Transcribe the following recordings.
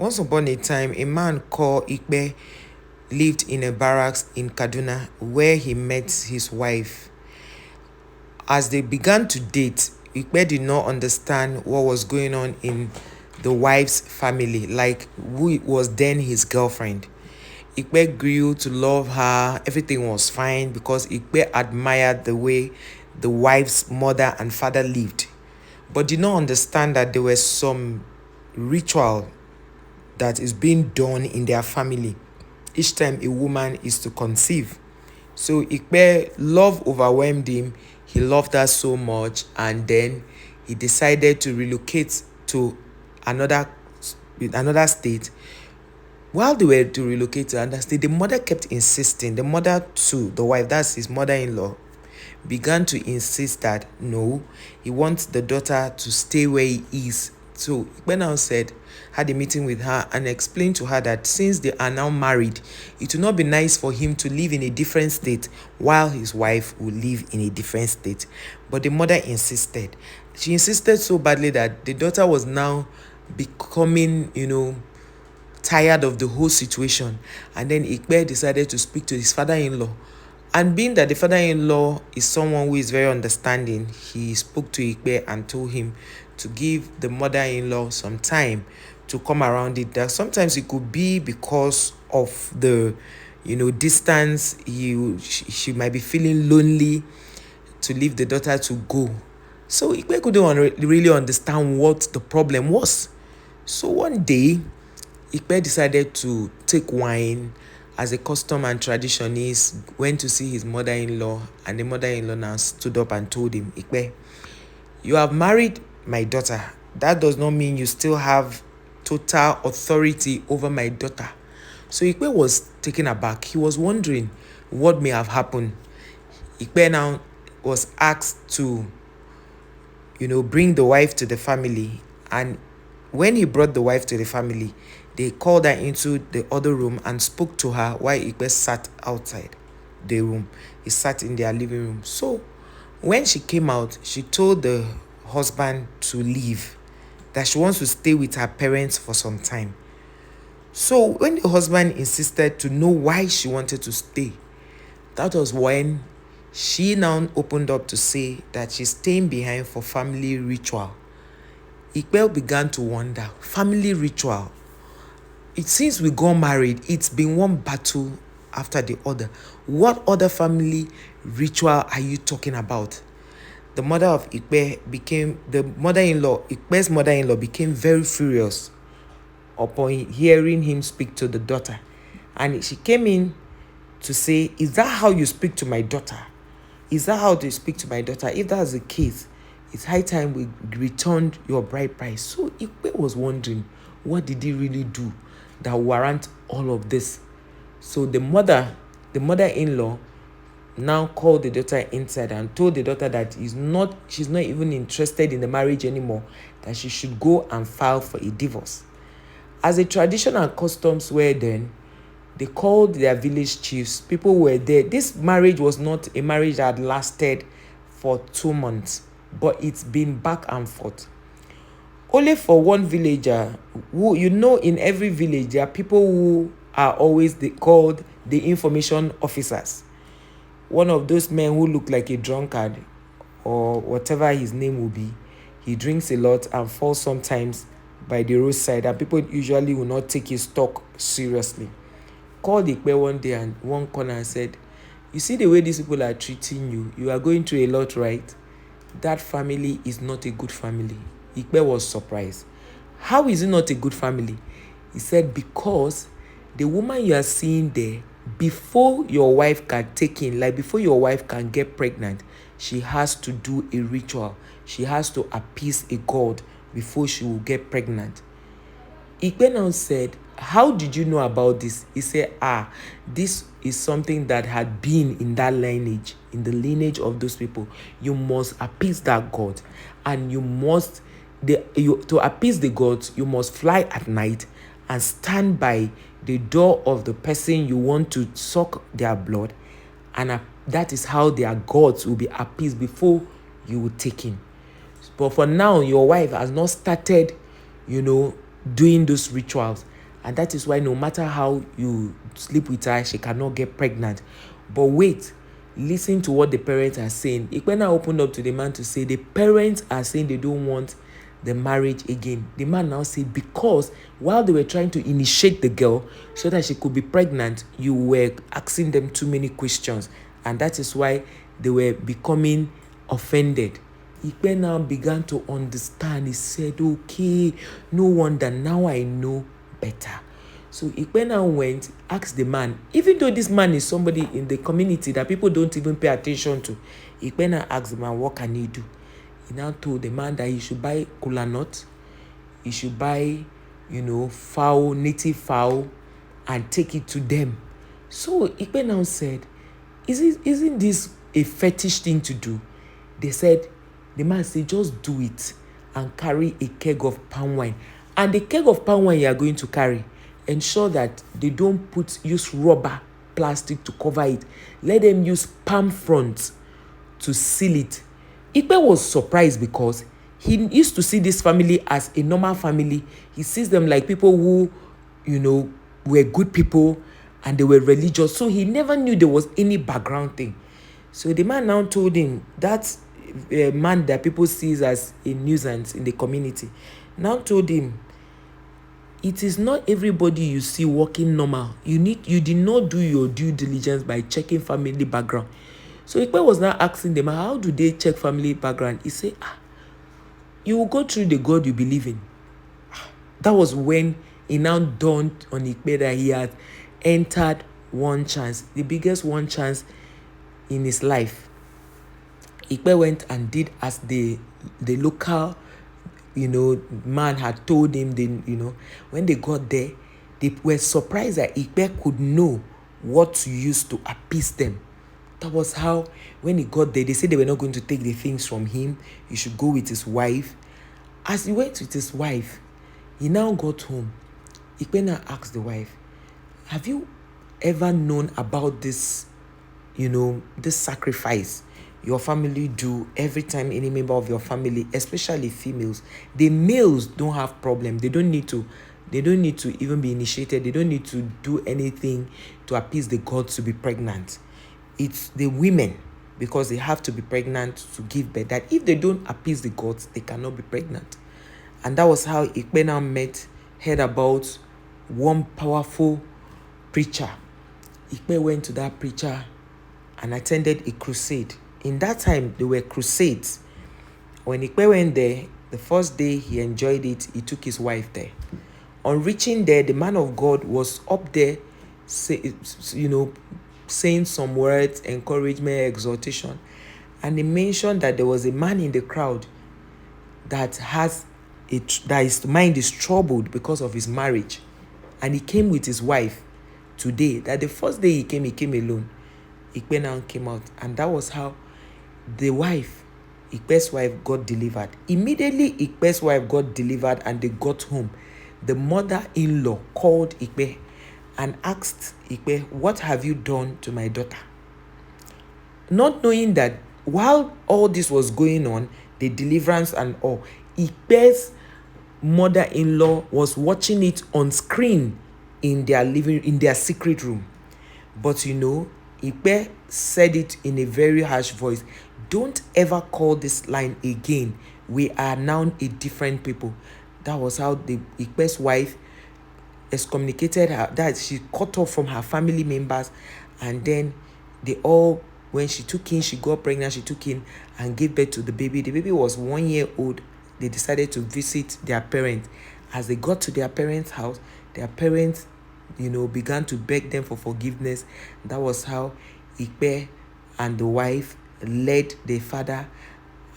Once upon a time, a man called Ikpe lived in a barracks in Kaduna where he met his wife. As they began to date, Ikpe did not understand what was going on in the wife's family, like who was then his girlfriend. Ikpe grew to love her. Everything was fine because Ikpe admired the way the wife's mother and father lived, but did not understand that there was some ritual that is being done in their family each time a woman is to conceive. So Ikpe, love overwhelmed him. He loved her so much, and then he decided to relocate to another another state. While they were to relocate to another state, the mother kept insisting. The mother to the wife, that's his mother-in-law, began to insist that no, he wants the daughter to stay where he is. So Ikpe now had a meeting with her and explained to her that since they are now married, it will not be nice for him to live in a different state while his wife will live in a different state. But the mother insisted. She insisted so badly that the daughter was now becoming, tired of the whole situation. And then Ikpe decided to speak to his father-in-law. And being that the father-in-law is someone who is very understanding, he spoke to Ikpe and told him to give the mother-in-law some time to come around it. That sometimes it could be because of the, distance. She might be feeling lonely to leave the daughter to go. So Ikpe couldn't really understand what the problem was. So one day, Ikpe decided to take wine, as a custom and tradition is, went to see his mother-in-law, and the mother-in-law now stood up and told him, Ikpe, you have married my daughter. That does not mean you still have total authority over my daughter. So Ikpe was taken aback. He was wondering what may have happened. Ikpe now was asked to, bring the wife to the family. And when he brought the wife to the family, they called her into the other room and spoke to her while Ikpe sat outside the room. He sat in their living room. So when she came out, she told the husband to leave, that she wants to stay with her parents for some time. So when the husband insisted to know why she wanted to stay, that was when she now opened up to say that she's staying behind for family ritual. Ikpe began to wonder, family ritual? It seems we got married. It's been one battle after the other. What other family ritual are you talking about? The mother of Ikpe Ikpe's mother-in-law became very furious upon hearing him speak to the daughter. And she came in to say, is that how you speak to my daughter? Is that how you speak to my daughter? If that's the case, it's high time we returned your bride price. So Ikpe was wondering, what did he really do that warrant all of this? So the mother-in-law now called the daughter inside and told the daughter that she's not even interested in the marriage anymore, that she should go and file for a divorce. As a tradition and customs were then, they called their village chiefs. People were there. This marriage was not a marriage that had lasted for 2 months, but it's been back and forth. Only for one villager, who, in every village, there are people who are always called the information officers. One of those men who look like a drunkard, or whatever his name will be. He drinks a lot and falls sometimes by the roadside, and people usually will not take his talk seriously. Called Ikpe one day and one corner and said, you see the way these people are treating you, you are going through a lot, right? That family is not a good family. Ikpe was surprised. How is it not a good family? He said, because the woman you are seeing there, before your wife can before your wife can get pregnant, she has to do a ritual. She has to appease a god before she will get pregnant. Ikpe now said, how did you know about this? He said, this is something that had been in that lineage, in the lineage of those people. You must appease that god, and you must to appease the gods, you must fly at night and stand by the door of the person you want to suck their blood, and that is how their gods will be appeased before you will take in. But for now, your wife has not started, doing those rituals, And that is why no matter how you sleep with her, she cannot get pregnant. But wait, listen to what the parents are saying. Ikpena opened up to the man to say the parents are saying they don't want the marriage again. The man now said, because while they were trying to initiate the girl so that she could be pregnant, you were asking them too many questions. And that is why they were becoming offended. Ikpe now began to understand. He said, okay, no wonder, now I know better. So Ikpe now went, asked the man, even though this man is somebody in the community that people don't even pay attention to, Ikpe now asked the man, what can he do? He now told the man that he should buy kola nut, he should buy, fowl, native fowl, and take it to them. So Ikpe now said, isn't this a fetish thing to do? The man said, just do it and carry a keg of palm wine. And the keg of palm wine you are going to carry, ensure that they don't use rubber, plastic to cover it. Let them use palm fronds to seal it. Ikpe was surprised because he used to see this family as a normal family. He sees them like people who, were good people and they were religious. So he never knew there was any background thing. So the man now told him that man that people see as a nuisance in the community now told him, it is not everybody you see working normal. You did not do your due diligence by checking family background. So Ikpe was now asking them, how do they check family background? He said, you will go through the God you believe in. That was when it now dawned on Ikpe that he had entered one chance, the biggest one chance in his life. Ikpe went and did as the local, man had told him. When they got there, they were surprised that Ikpe could know what to use to appease them. That was how, when he got there, they said they were not going to take the things from him. He should go with his wife. As he went with his wife, he now got home. Ikpe now asked the wife, have you ever known about this, this sacrifice your family do every time any member of your family, especially females? The males don't have problem. They don't need to even be initiated. They don't need to do anything to appease the gods to be pregnant. It's the women, because they have to be pregnant to give birth, that if they don't appease the gods, they cannot be pregnant. And that was how Ikpe now heard about one powerful preacher. Ikpe went to that preacher and attended a crusade. In that time, there were crusades. When Ikpe went there, the first day he enjoyed it, he took his wife there. On reaching there, the man of God was up there, saying some words, encouragement, exhortation. And he mentioned that there was a man in the crowd that his mind is troubled because of his marriage. And he came with his wife today. That the first day he came alone. Ikpe now came out. And that was how Ikpe's wife got delivered. Immediately Ikpe's wife got delivered and they got home. The mother-in-law called Ikpe and asked Ikpe, what have you done to my daughter? Not knowing that while all this was going on, the deliverance and all, Ikpe's mother-in-law was watching it on screen in their secret room. But Ikpe said it in a very harsh voice. Don't ever call this line again. We are now a different people. That was how Ikpe's wife excommunicated her, that she cut off from her family members, and then when she got pregnant, she took in and gave birth to the baby. The baby was 1 year old. They decided to visit their parents. As they got to their parents' house, their parents, began to beg them for forgiveness. That was how Ikpe and the wife led the father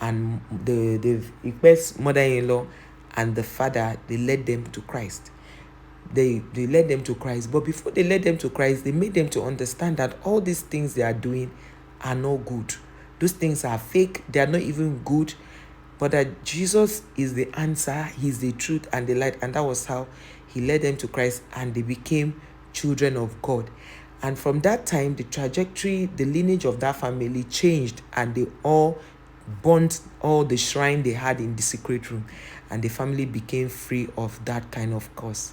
and the Ikpe's mother-in-law and the father, they led them to Christ. They led them to Christ. But before they led them to Christ, they made them to understand that all these things they are doing are not good. Those things are fake. They are not even good. But that Jesus is the answer. He's the truth and the light. And that was how he led them to Christ, and they became children of God. And from that time, the trajectory, the lineage of that family changed, and they all burnt all the shrine they had in the secret room, and the family became free of that kind of curse.